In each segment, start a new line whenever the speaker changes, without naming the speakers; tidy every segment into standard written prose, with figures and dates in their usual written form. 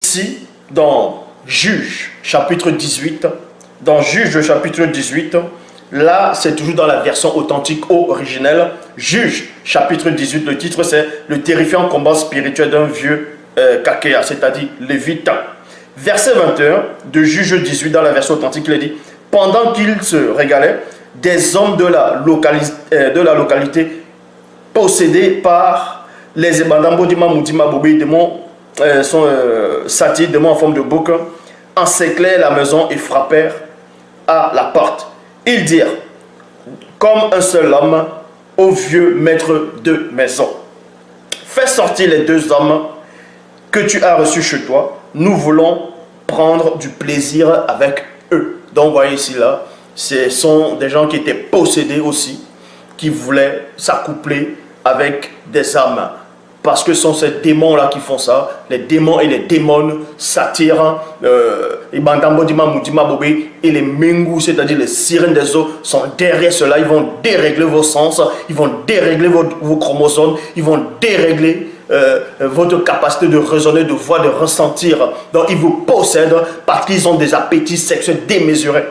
ici, dans Juge, chapitre 18, dans Juge, chapitre 18, là, c'est toujours dans la version authentique originelle. Juge, chapitre 18, le titre, c'est « Le terrifiant combat spirituel d'un vieux Kakea », c'est-à-dire Lévite. Verset 21 de Juge 18, dans la version authentique, il est dit « Pendant qu'il se régalait, des hommes de la localité possédés par les Ebandambo Dima Moudima Bobé, démons satyres, démons en forme de bouc, encerclèrent la maison et frappèrent à la porte. Ils dirent, comme un seul homme, au vieux maître de maison, fais sortir les deux hommes que tu as reçus chez toi, nous voulons prendre du plaisir avec eux. Donc, vous voyez ici, là, ce sont des gens qui étaient possédés aussi, qui voulaient s'accoupler avec des âmes. Parce que ce sont ces démons-là qui font ça. Les démons et les démons s'attirent. Et les mengus, c'est-à-dire les sirènes des eaux, sont derrière cela. Ils vont dérégler vos sens. Ils vont dérégler vos chromosomes. Ils vont dérégler votre capacité de raisonner, de voir, de ressentir. Donc ils vous possèdent parce qu'ils ont des appétits sexuels démesurés.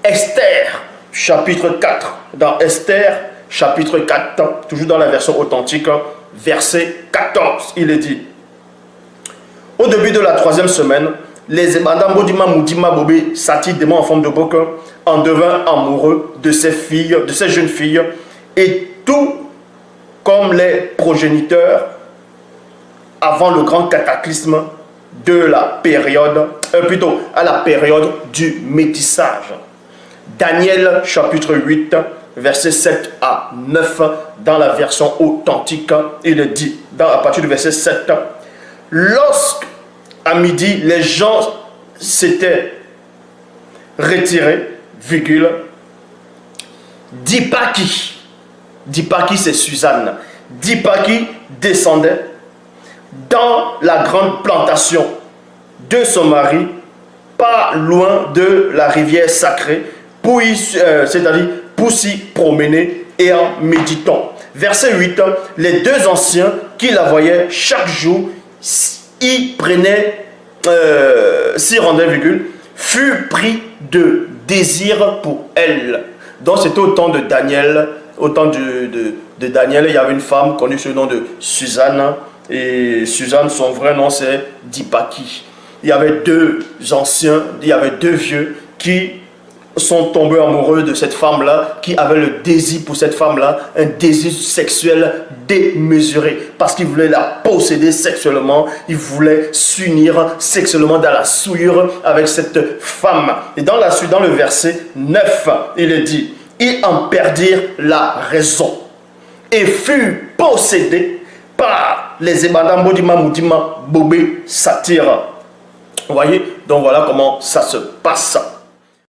Esther, chapitre 4. Dans Esther, chapitre 4, toujours dans la version authentique, verset 14, il est dit: au début de la 3e semaine, les Ebandambo Dima Moudima Bobé, satyres, démons en forme de bouc, en devinrent amoureux de ces filles, de ces jeunes filles, et tout comme les progéniteurs avant le grand cataclysme de la période, plutôt à la période du métissage. Daniel chapitre 8, versets 7 à 9, dans la version authentique, il est dit, à partir du verset 7, lorsqu'à midi, les gens s'étaient retirés, virgule, Dipaki c'est Suzanne, Dipaki descendait dans la grande plantation de son mari, pas loin de la rivière sacrée, c'est-à-dire pour s'y promener et en méditant. Verset 8, les deux anciens qui la voyaient chaque jour, y prenaient, s'y rendaient, virgule, furent pris de désir pour elle. Donc c'était au temps de Daniel, de Daniel, il y avait une femme connue sous le nom de Suzanne, et Suzanne, son vrai nom c'est Dipaki. Il y avait deux anciens, il y avait deux vieux qui sont tombés amoureux de cette femme-là, qui avaient le désir pour cette femme-là, un désir sexuel démesuré, parce qu'ils voulaient la posséder sexuellement, ils voulaient s'unir sexuellement dans la souillure avec cette femme. Et dans le verset 9, il est dit, ils en perdirent la raison et furent possédés par les Ebandambo Dima Moudima Bobé satyres. Vous voyez, donc voilà comment ça se passe.